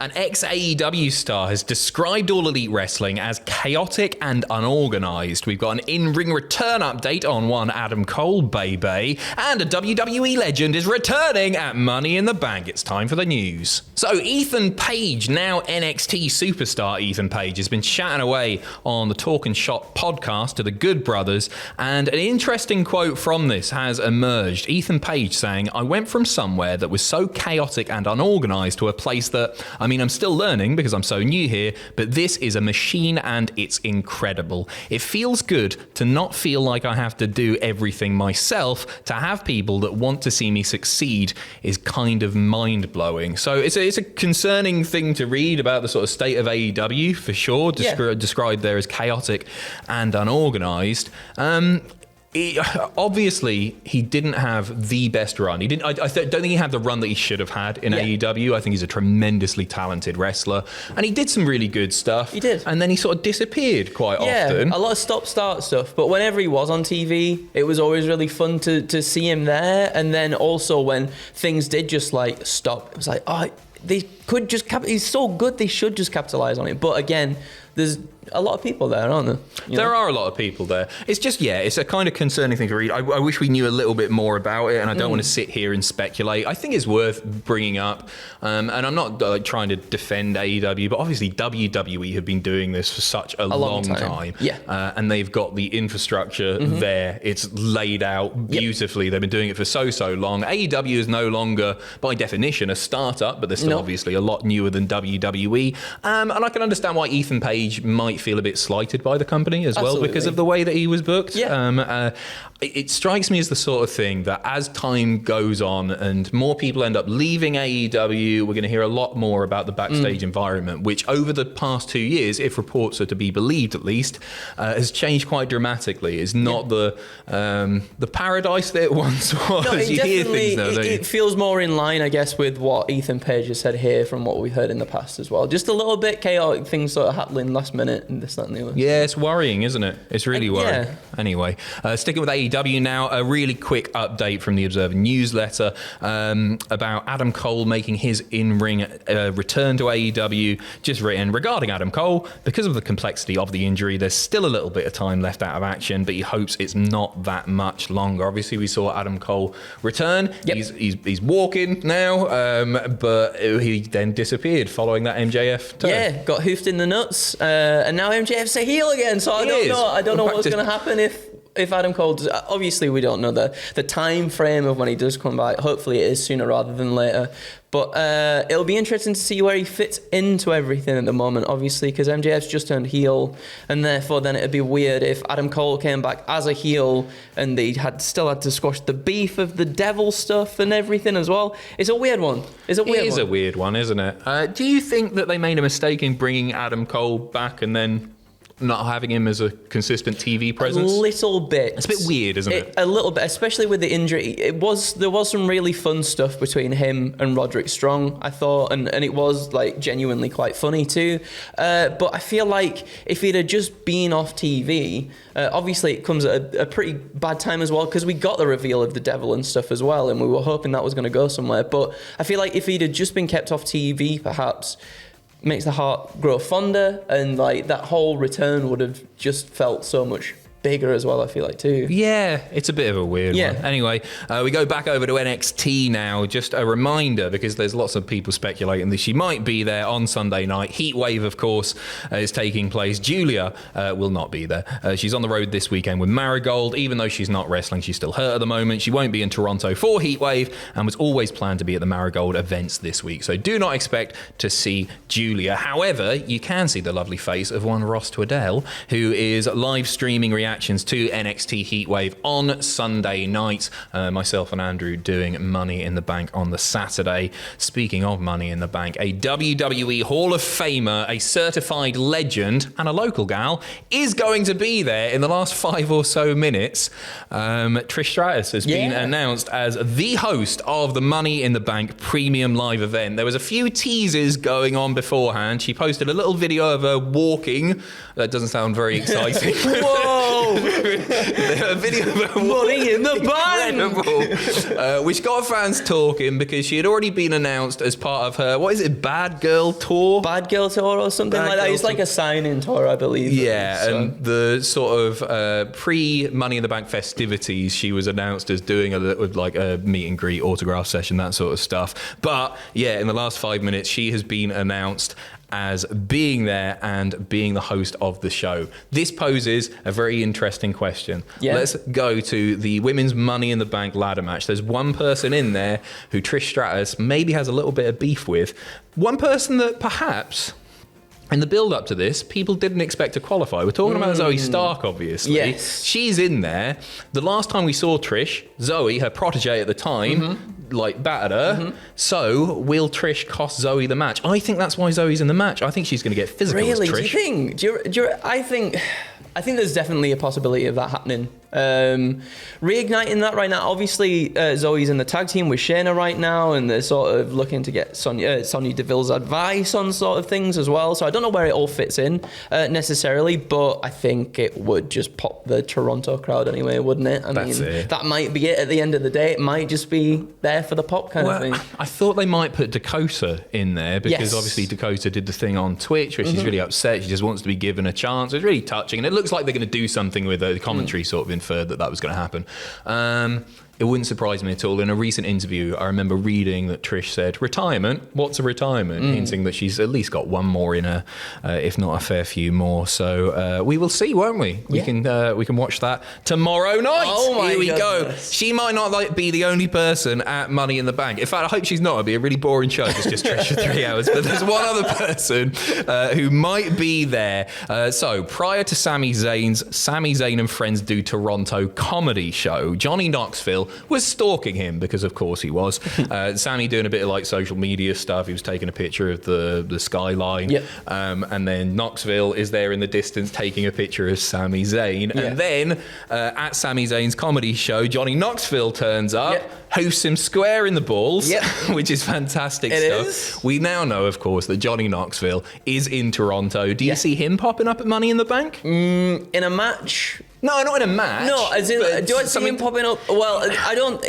An ex-AEW star has described All Elite Wrestling as chaotic and unorganized. We've got an in-ring return update on one Adam Cole, baby, and a WWE legend is returning at Money in the Bank. It's time for the news. So Ethan Page, now NXT superstar Ethan Page, has been chatting away on the Talk and Shop podcast to the Good Brothers, and an interesting quote from this has emerged. Ethan Page saying, "I went from somewhere that was so chaotic and unorganized to a place that, I'm still learning because I'm so new here, but this is a machine and it's incredible. It feels good to not feel like I have to do everything myself. To have people that want to see me succeed is kind of mind-blowing." So it's a concerning thing to read about the sort of state of AEW, for sure, described there as chaotic and unorganized. Obviously, he didn't have the best run. I don't think he had the run that he should have had in AEW. I think he's a tremendously talented wrestler, and he did some really good stuff. He did, and then he sort of disappeared quite often. Yeah, a lot of stop-start stuff. But whenever he was on TV, it was always really fun to see him there. And then also when things did just like stop, it was like, oh, they could just he's so good, they should just capitalize on it. But again, there's a lot of people there, aren't there? There are a lot of people there. It's just, it's a kind of concerning thing to read. I wish we knew a little bit more about it, and I don't want to sit here and speculate. I think it's worth bringing up, and I'm not trying to defend AEW, but obviously WWE have been doing this for such a long time. Yeah. And they've got the infrastructure there. It's laid out beautifully. They've been doing it for so long. AEW is no longer, by definition, a startup, but they're still obviously a lot newer than WWE. And I can understand why Ethan Page might feel a bit slighted by the company as well because of the way that he was booked. It strikes me as the sort of thing that as time goes on and more people end up leaving AEW, we're going to hear a lot more about the backstage environment, which over the past 2 years, if reports are to be believed at least, has changed quite dramatically. It's not the paradise that it once was. No, you hear things now, don't you? It feels more in line, I guess, with what Ethan Page has said here from what we've heard in the past as well. Just a little bit chaotic, things sort of happening last minute and this, that and the other. Yeah, it's worrying, isn't it? It's really worrying. Yeah. Anyway, sticking with AEW now, a really quick update from the Observer newsletter about Adam Cole making his in-ring return to AEW. Just written, regarding Adam Cole, because of the complexity of the injury, there's still a little bit of time left out of action, but he hopes it's not that much longer. Obviously, we saw Adam Cole return. Yep. He's walking now, but he then disappeared following that MJF turn. Yeah, got hoofed in the nuts, and now MJF's a heel again, so I don't know what's going to happen if Adam Cole does. Obviously, we don't know the time frame of when he does come back. Hopefully, it is sooner rather than later. But it'll be interesting to see where he fits into everything at the moment, obviously, because MJF's just turned heel, and therefore then it'd be weird if Adam Cole came back as a heel and they still had to squash the beef of the devil stuff and everything as well. It's a weird one. It is a weird one, isn't it? Do you think that they made a mistake in bringing Adam Cole back and then not having him as a consistent TV presence? A little bit. It's a bit weird, isn't it? A little bit, especially with the injury. There was some really fun stuff between him and Roderick Strong, I thought, and it was like genuinely quite funny too. But I feel like if he'd have just been off TV, obviously it comes at a pretty bad time as well, because we got the reveal of the devil and stuff as well, and we were hoping that was going to go somewhere. But I feel like if he'd have just been kept off TV, perhaps makes the heart grow fonder, and like that whole return would have just felt so much bigger as well, I feel like, too. Yeah, it's a bit of a weird one. Anyway, we go back over to NXT now. Just a reminder, because there's lots of people speculating that she might be there on Sunday night. Heatwave, of course, is taking place. Julia will not be there. She's on the road this weekend with Marigold. Even though she's not wrestling, she's still hurt at the moment. She won't be in Toronto for Heatwave and was always planned to be at the Marigold events this week. So do not expect to see Julia. However, you can see the lovely face of one Ross Twaddell, who is live streaming reactions to NXT Heatwave on Sunday night. Myself and Andrew doing Money in the Bank on the Saturday. Speaking of Money in the Bank, a WWE Hall of Famer, a certified legend, and a local gal is going to be there in the last 5 or so minutes. Trish Stratus has been announced as the host of the Money in the Bank premium live event. There was a few teasers going on beforehand. She posted a little video of her walking. That doesn't sound very exciting. Whoa! A video of Money in the Bank! Which got fans talking because she had already been announced as part of her, what is it, Bad Girl Tour? Bad Girl Tour or something like that. It's like a sign-in tour, I believe. Yeah, and the sort of pre-Money in the Bank festivities, she was announced as doing a meet and greet, autograph session, that sort of stuff. But yeah, in the last 5 minutes, she has been announced as being there and being the host of the show. This poses a very interesting question. Yeah. Let's go to the women's Money in the Bank ladder match. There's one person in there who Trish Stratus maybe has a little bit of beef with. One person that perhaps, in the build-up to this, people didn't expect to qualify. We're talking about Zoe Stark, obviously. Yes. She's in there. The last time we saw Trish, Zoe, her protege at the time, battered her. So will Trish cost Zoe the match? I think that's why Zoe's in the match. I think she's going to get physical as Trish. Really? Do you think? I think there's definitely a possibility of that happening. Reigniting that right now. Obviously, Zoe's in the tag team with Shayna right now, and they're sort of looking to get Sonya Deville's advice on sort of things as well. So I don't know where it all fits in necessarily, but I think it would just pop the Toronto crowd anyway, wouldn't it? I mean, that might be it at the end of the day. It might just be there for the pop kind of thing. I thought they might put Dakota in there because obviously Dakota did the thing on Twitch where she's really upset. She just wants to be given a chance. It's really touching, and it looks like they're going to do something with the commentary sort of inferred that was going to happen. It wouldn't surprise me at all. In a recent interview, I remember reading that Trish said, retirement? What's a retirement? Hinting that she's at least got one more in her, if not a fair few more. So we will see, won't we? We can watch that tomorrow night. Oh my Here we goodness. go. She might not be the only person at Money in the Bank. In fact, I hope she's not. It'd be a really boring show if it's just Trish for 3 hours. But there's one other person who might be there. So prior to Sami Zayn and Friends Do Toronto comedy show, Johnny Knoxville was stalking him because of course he was. Sammy doing a bit of social media stuff. He was taking a picture of the skyline. And then Knoxville is there in the distance taking a picture of Sami Zayn. And then at Sami Zayn's comedy show, Johnny Knoxville turns up, hosts him square in the balls, which is fantastic stuff. We now know, of course, that Johnny Knoxville is in Toronto. Do you see him popping up at Money in the Bank? In a match? No, not in a match. No, as in, do I see him popping up? Well, I don't.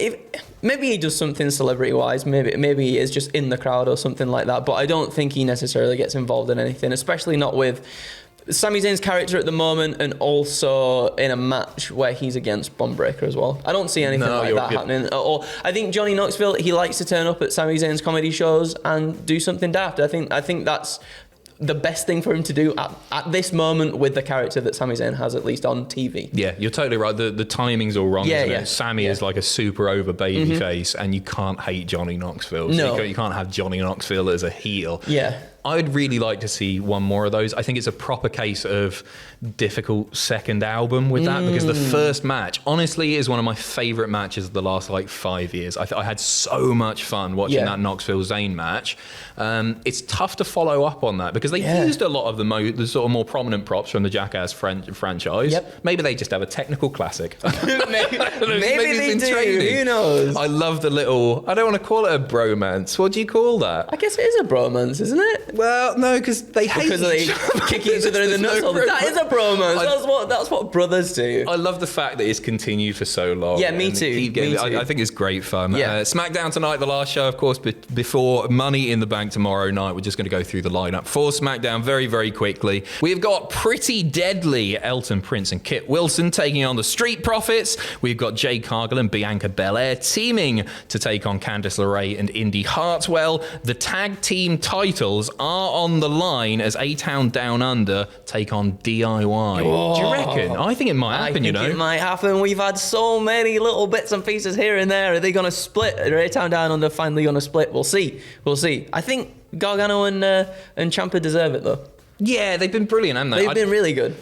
Maybe he does something celebrity-wise. Maybe he is just in the crowd or something like that. But I don't think he necessarily gets involved in anything, especially not with Sami Zayn's character at the moment, and also in a match where he's against Bron Breakker as well. I don't see anything like that happening at all. I think Johnny Knoxville, he likes to turn up at Sami Zayn's comedy shows and do something daft. I think that's the best thing for him to do at this moment with the character that Sami Zayn has, at least on TV. Yeah, you're totally right. The timing's all wrong, isn't it? Sami is like a super over baby face, and you can't hate Johnny Knoxville. So you can't have Johnny Knoxville as a heel. I'd really like to see one more of those. I think it's a proper case of difficult second album with that, because the first match, honestly, is one of my favourite matches of the last 5 years. I had so much fun watching that Knoxville Zayn match. It's tough to follow up on that because they used a lot of the sort of more prominent props from the Jackass franchise. Maybe they just have a technical classic. Maybe they do. Training. Who knows? I love the little, I don't want to call it a bromance. What do you call that? I guess it is a bromance, isn't it? Well, no, because they hate they kick each other in the nuts. That is a bromance. That's what brothers do. I love the fact that it's continued for so long. Yeah, me too. I think it's great fun. SmackDown tonight, the last show, of course, before Money in the Bank tomorrow night. We're just going to go through the lineup for SmackDown very, very quickly. We've got Pretty Deadly Elton Prince and Kit Wilson taking on the Street Profits. We've got Jade Cargill and Bianca Belair teaming to take on Candice LeRae and Indy Hartwell. The tag team titles are on the line as A-Town Down Under take on DIY. Oh. Do you reckon? I think it might happen, I think it might happen. We've had so many little bits and pieces here and there. Are they going to split? Are A-Town Down Under finally going to split? We'll see. I think Gargano and Ciampa deserve it, though. Yeah, they've been brilliant, haven't they? They've been really good.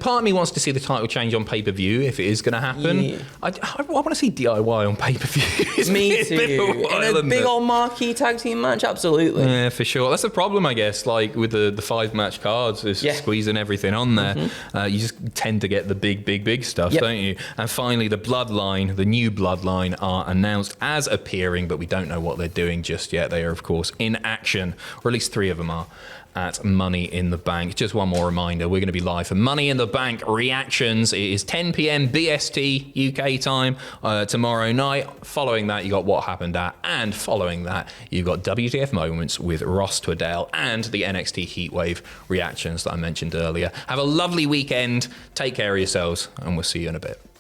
Part of me wants to see the title change on pay-per-view if it is going to happen. Yeah. I want to see DIY on pay-per-view. Me too. In a big old marquee tag team match, absolutely. Yeah, for sure. That's the problem, I guess, with the 5-match cards, is squeezing everything on there. You just tend to get the big stuff, don't you? And finally, the new Bloodline are announced as appearing, but we don't know what they're doing just yet. They are, of course, in action, or at least 3 of them are. at Money in the Bank. Just one more reminder, we're going to be live for Money in the Bank reactions. It is 10 p.m. BST UK time tomorrow night. Following that, you got What Happened At, and following that, you've got WTF Moments with Ross Twaddell and the NXT Heatwave reactions that I mentioned earlier. Have a lovely weekend. Take care of yourselves, and we'll see you in a bit.